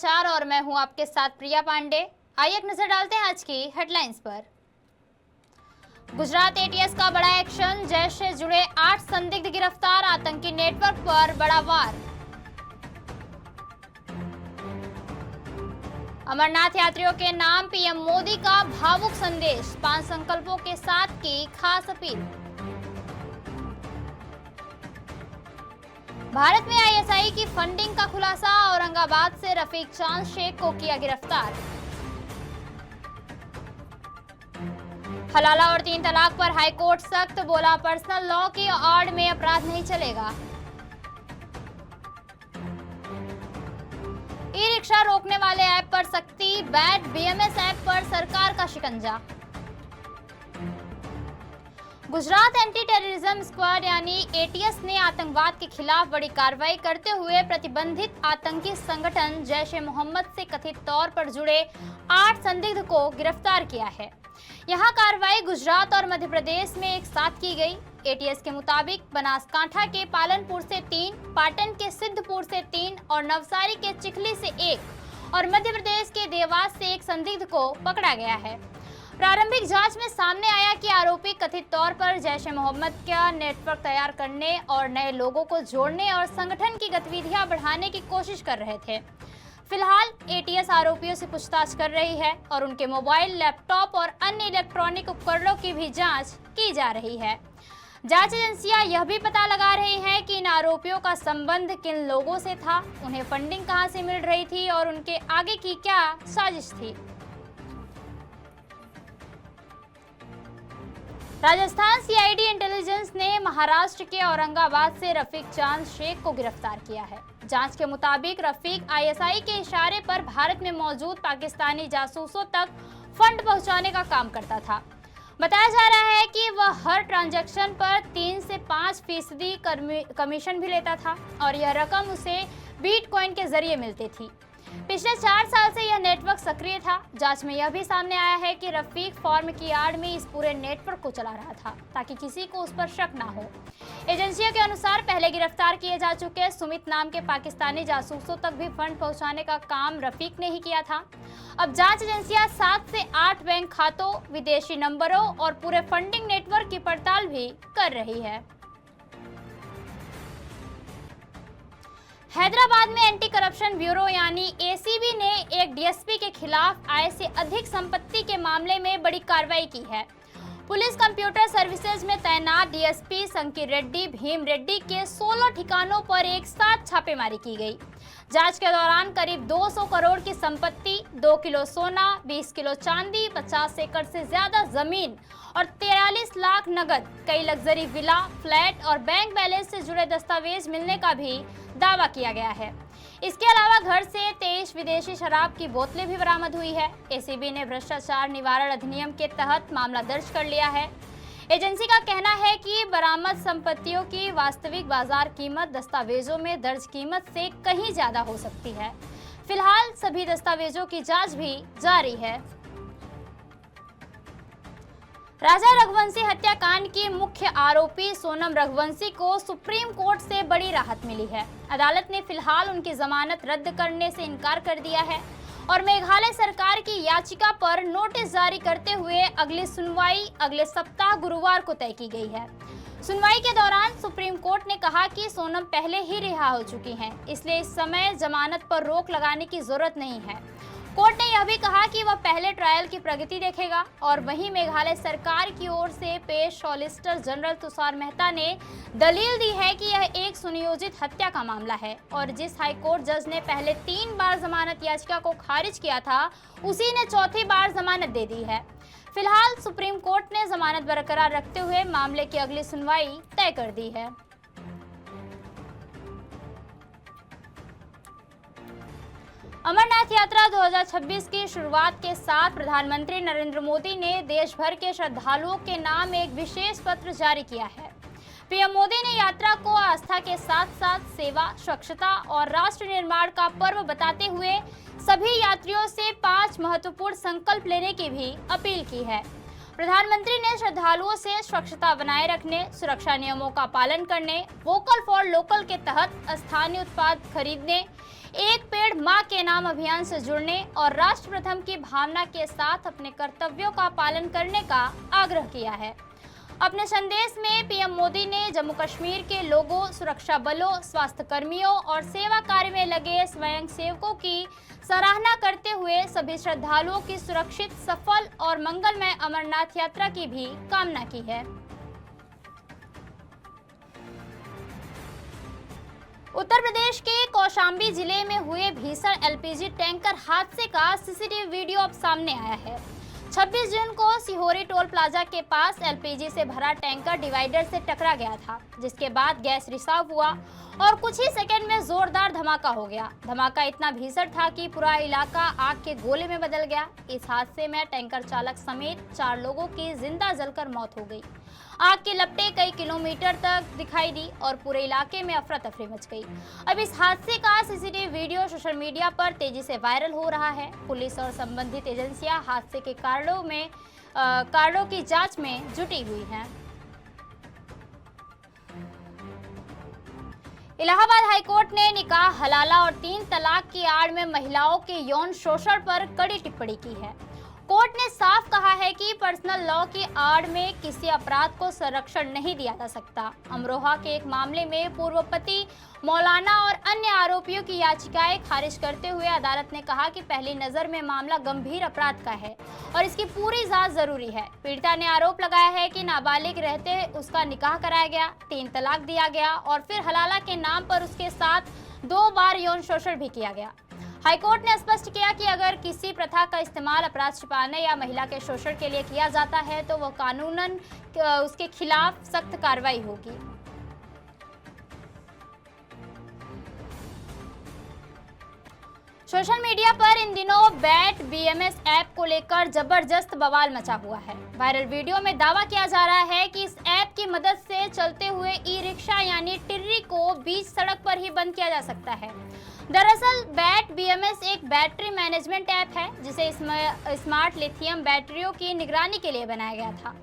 समाचार और मैं हूं आपके साथ प्रिया पांडे। आइए एक नजर डालते हैं आज की हेडलाइंस पर। गुजरात एटीएस का बड़ा एक्शन, जैश से जुड़े 8 संदिग्ध गिरफ्तार, आतंकी नेटवर्क पर बड़ा वार। अमरनाथ यात्रियों के नाम पीएम मोदी का भावुक संदेश, 5 संकल्पों के साथ की खास अपील। भारत में आईएसआई की फंडिंग का खुलासा, औरंगाबाद से रफीक चांद शेख को किया गिरफ्तार। हलाला और 3 तलाक पर हाईकोर्ट सख्त, बोला पर्सनल लॉ की आड़ में अपराध नहीं चलेगा। ई रिक्शा रोकने वाले ऐप पर सख्ती, बैट बीएमएस ऐप पर सरकार का शिकंजा। गुजरात एंटी टेररिज्म स्क्वाड यानी एटीएस ने आतंकवाद के खिलाफ बड़ी कार्रवाई करते हुए प्रतिबंधित आतंकी संगठन जैश ए मोहम्मद से कथित तौर पर जुड़े 8 संदिग्ध को गिरफ्तार किया है। यहां कार्रवाई गुजरात और मध्य प्रदेश में एक साथ की गई। एटीएस के मुताबिक बनासकांठा के पालनपुर से 3, पाटन के सिद्धपुर से 3 और नवसारी के चिखली से 1 और मध्य प्रदेश के देवास से 1 संदिग्ध को पकड़ा गया है। प्रारंभिक जांच में सामने आया कि आरोपी कथित तौर पर जैश ए मोहम्मद का नेटवर्क तैयार करने और नए लोगों को जोड़ने और संगठन की गतिविधियां बढ़ाने की कोशिश कर रहे थे। फिलहाल एटीएस आरोपियों से पूछताछ कर रही है और उनके मोबाइल, लैपटॉप और अन्य इलेक्ट्रॉनिक उपकरणों की भी जांच की जा रही है। जांच एजेंसियां यह भी पता लगा रही हैं कि इन आरोपियों का संबंध किन लोगों से था, उन्हें फंडिंग कहां से मिल रही थी और उनके आगे की क्या साजिश थी। राजस्थान सीआईडी इंटेलिजेंस ने महाराष्ट्र के औरंगाबाद से रफीक चांद शेख को गिरफ्तार किया है। जांच के मुताबिक रफीक आईएसआई के इशारे पर भारत में मौजूद पाकिस्तानी जासूसों तक फंड पहुंचाने का काम करता था। बताया जा रहा है कि वह हर ट्रांजैक्शन पर 3 से 5% कमीशन भी लेता था और यह रकम उसे बिटकॉइन के जरिए मिलती थी। पिछले 4 साल से यह नेटवर्क सक्रिय था। जांच में यह भी सामने आया है कि रफीक फॉर्म की आड़ में इस पूरे नेटवर्क को चला रहा था ताकि किसी को उस पर शक ना हो। एजेंसियों के अनुसार पहले गिरफ्तार किए जा चुके सुमित नाम के पाकिस्तानी जासूसों तक भी फंड पहुंचाने का काम रफीक ने ही किया था। अब जांच एजेंसियां 7 से 8 बैंक खातों, विदेशी नंबरों और पूरे फंडिंग नेटवर्क की पड़ताल भी कर रही है। हैदराबाद में एंटी करप्शन ब्यूरो यानी एसीबी ने एक डीएसपी के खिलाफ आय से अधिक संपत्ति के मामले में बड़ी कार्रवाई की है। पुलिस कंप्यूटर सर्विसेज में तैनात डीएसपी संकीर रेड्डी भीम रेड्डी के 16 ठिकानों पर एक साथ छापेमारी की गई। जांच के दौरान करीब 200 करोड़ की संपत्ति, 2 किलो सोना, 20 किलो चांदी, 50 एकड़ से ज्यादा जमीन और 43 लाख नगद, कई लग्जरी विला, फ्लैट और बैंक बैलेंस से जुड़े दस्तावेज मिलने का भी दावा किया गया है। इसके अलावा घर से 23 विदेशी शराब की बोतलें भी बरामद हुई है। एसीबी ने भ्रष्टाचार निवारण अधिनियम के तहत मामला दर्ज कर लिया है। एजेंसी का कहना है कि बरामद संपत्तियों की वास्तविक बाजार कीमत दस्तावेजों में दर्ज कीमत से कहीं ज्यादा हो सकती है। फिलहाल सभी दस्तावेजों की जांच भी जारी है। राजा रघुवंशी हत्याकांड की मुख्य आरोपी सोनम रघुवंशी को सुप्रीम कोर्ट से बड़ी राहत मिली है। अदालत ने फिलहाल उनकी जमानत रद्द करने से इनकार कर दिया है और मेघालय सरकार की याचिका पर नोटिस जारी करते हुए अगली सुनवाई अगले सप्ताह गुरुवार को तय की गई है। सुनवाई के दौरान सुप्रीम कोर्ट ने कहा कि सोनम पहले ही रिहा हो चुकी हैं, इसलिए इस समय जमानत पर रोक लगाने की जरूरत नहीं है। कोर्ट ने यह भी कहा कि वह पहले ट्रायल की प्रगति देखेगा और वहीं मेघालय सरकार की ओर से पेश सॉलिसिटर जनरल तुषार मेहता ने दलील दी है कि यह एक सुनियोजित हत्या का मामला है और जिस हाईकोर्ट जज ने पहले 3 बार जमानत याचिका को खारिज किया था, उसी ने चौथी बार जमानत दे दी है। फिलहाल सुप्रीम कोर्ट ने जमानत बरकरार रखते हुए मामले की अगली सुनवाई तय कर दी है। अमरनाथ यात्रा 2026 की शुरुआत के साथ प्रधानमंत्री नरेंद्र मोदी ने देश भर के श्रद्धालुओं के नाम एक विशेष पत्र जारी किया है। पीएम मोदी ने यात्रा को आस्था के साथ साथ सेवा, स्वच्छता और राष्ट्र निर्माण का पर्व बताते हुए सभी यात्रियों से 5 महत्वपूर्ण संकल्प लेने की भी अपील की है। प्रधानमंत्री ने श्रद्धालुओं से स्वच्छता बनाए रखने, सुरक्षा नियमों का पालन करने, वोकल फॉर लोकल के तहत स्थानीय उत्पाद खरीदने, एक पेड़ मां के नाम अभियान से जुड़ने और राष्ट्र प्रथम की भावना के साथ अपने कर्तव्यों का पालन करने का आग्रह किया है। अपने संदेश में पीएम मोदी ने जम्मू कश्मीर के लोगों, सुरक्षा बलों, स्वास्थ्य कर्मियों और सेवा कार्य में लगे स्वयंसेवकों की सराहना करते हुए सभी श्रद्धालुओं की सुरक्षित, सफल और मंगलमय अमरनाथ यात्रा की भी कामना की है। उत्तर प्रदेश के कौशाम्बी जिले में हुए भीषण एलपीजी टैंकर हादसे का सीसीटीवी वीडियो अब सामने आया है। 26 जून को सिहोरी टोल प्लाजा के पास एलपीजी से भरा टैंकर डिवाइडर से टकरा गया था, जिसके बाद गैस रिसाव हुआ और कुछ ही सेकंड में जोरदार धमाका हो गया। धमाका इतना भीषण था कि पूरा इलाका आग के गोले में बदल गया। इस हादसे में टैंकर चालक समेत 4 लोगों की जिंदा जलकर मौत हो गई। आग की लपटें कई किलोमीटर तक दिखाई दी और पूरे इलाके में अफरा तफरी मच गई। अब इस हादसे का सीसीटीवी वीडियो सोशल मीडिया पर तेजी से वायरल हो रहा है। पुलिस और संबंधित एजेंसियां हादसे के कारणों की जांच में जुटी हुई हैं। इलाहाबाद हाईकोर्ट ने निकाह हलाला और 3 तलाक की आड़ में महिलाओं के यौन शोषण पर कड़ी टिप्पणी की है। कोर्ट ने साफ कहा है कि पर्सनल लॉ की आड़ में किसी अपराध को संरक्षण नहीं दिया जा सकता। अमरोहा के एक मामले में पूर्व पति मौलाना और अन्य आरोपियों की याचिकाएं खारिज करते हुए अदालत ने कहा कि पहली नजर में मामला गंभीर अपराध का है और इसकी पूरी जांच जरूरी है। पीड़िता ने आरोप लगाया है कि नाबालिग रहते उसका निकाह कराया गया, 3 तलाक दिया गया और फिर हलाला के नाम पर उसके साथ 2 बार यौन शोषण भी किया गया। हाईकोर्ट ने स्पष्ट किया कि अगर किसी प्रथा का इस्तेमाल अपराध छिपाने या महिला के शोषण के लिए किया जाता है तो वह कानूनन उसके खिलाफ सख्त कार्रवाई होगी। सोशल मीडिया पर इन दिनों बैट बीएमएस ऐप को लेकर जबरदस्त बवाल मचा हुआ है। वायरल वीडियो में दावा किया जा रहा है कि इस ऐप की मदद से चलते हुए ई रिक्शा यानी टिर्री को बीच सड़क पर ही बंद किया जा सकता है। दरअसल बैट बीएमएस एक बैटरी मैनेजमेंट ऐप है जिसे स्मार्ट लिथियम बैटरियों की निगरानी के लिए बनाया गया था,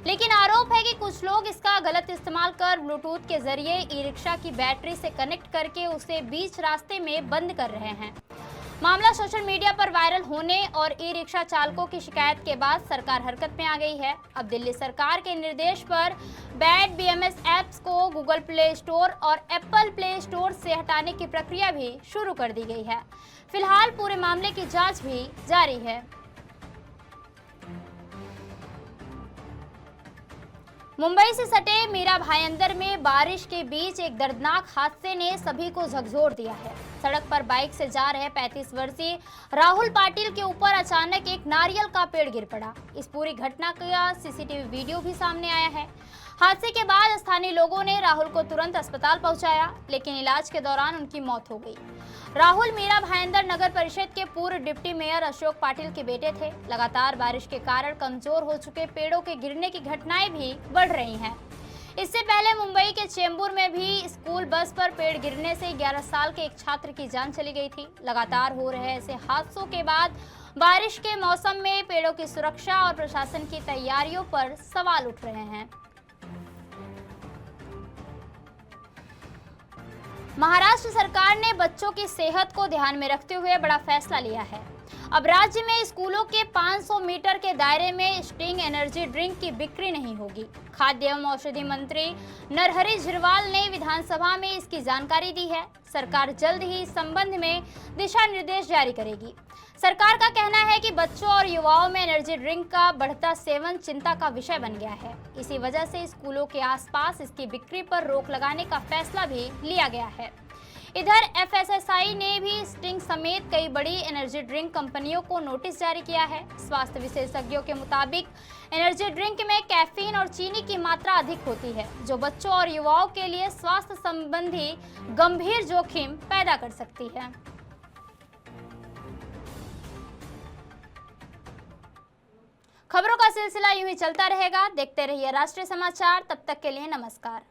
लेकिन आरोप है कि कुछ लोग इसका गलत इस्तेमाल कर ब्लूटूथ के जरिए ई रिक्शा की बैटरी से कनेक्ट करके उसे बीच रास्ते में बंद कर रहे हैं। मामला सोशल मीडिया पर वायरल होने और ई रिक्शा चालकों की शिकायत के बाद सरकार हरकत में आ गई है। अब दिल्ली सरकार के निर्देश पर बैट बीएमएस ऐप्स को गूगल प्ले स्टोर और एप्पल प्ले स्टोर से हटाने की प्रक्रिया भी शुरू कर दी गई है। फिलहाल पूरे मामले की जांच भी जारी है। मुंबई से सटे मीरा भाईंदर में बारिश के बीच एक दर्दनाक हादसे ने सभी को झकझोर दिया है। सड़क पर बाइक से जा रहे 35 वर्षीय राहुल पाटिल के ऊपर अचानक एक नारियल का पेड़ गिर पड़ा। इस पूरी घटना का सीसीटीवी वीडियो भी सामने आया है। हादसे के बाद स्थानीय लोगों ने राहुल को तुरंत अस्पताल पहुंचाया, लेकिन इलाज के दौरान उनकी मौत हो गई। राहुल मीरा भाईंदर नगर परिषद के पूर्व डिप्टी मेयर अशोक पाटिल के बेटे थे। लगातार बारिश के कारण कमजोर हो चुके पेड़ों के गिरने की घटनाएं भी बढ़ रही हैं। इससे पहले मुंबई के चेंबूर में भी स्कूल बस पर पेड़ गिरने से 11 साल के एक छात्र की जान चली गई थी। लगातार हो रहे ऐसे हादसों के बाद बारिश के मौसम में पेड़ों की सुरक्षा और प्रशासन की तैयारियों पर सवाल उठ रहे हैं। महाराष्ट्र सरकार ने बच्चों की सेहत को ध्यान में रखते हुए बड़ा फैसला लिया है। अब राज्य में स्कूलों के 500 मीटर के दायरे में स्टिंग एनर्जी ड्रिंक की बिक्री नहीं होगी। खाद्य एवं औषधि मंत्री नरहरि झिरवाल ने विधानसभा में इसकी जानकारी दी है। सरकार जल्द ही इस संबंध में दिशा निर्देश जारी करेगी। सरकार का कहना है कि बच्चों और युवाओं में एनर्जी ड्रिंक का बढ़ता सेवन चिंता का विषय बन गया है। इसी वजह से स्कूलों के आसपास इसकी बिक्री पर रोक लगाने का फैसला भी लिया गया है। इधर एफएसएसआई ने भी स्टिंग समेत कई बड़ी एनर्जी ड्रिंक कंपनियों को नोटिस जारी किया है। स्वास्थ्य विशेषज्ञों के मुताबिक एनर्जी ड्रिंक में कैफीन और चीनी की मात्रा अधिक होती है, जो बच्चों और युवाओं के लिए स्वास्थ्य संबंधी गंभीर जोखिम पैदा कर सकती है। खबरों का सिलसिला यूं ही चलता रहेगा। देखते रहिए राष्ट्रीय समाचार। तब तक के लिए नमस्कार।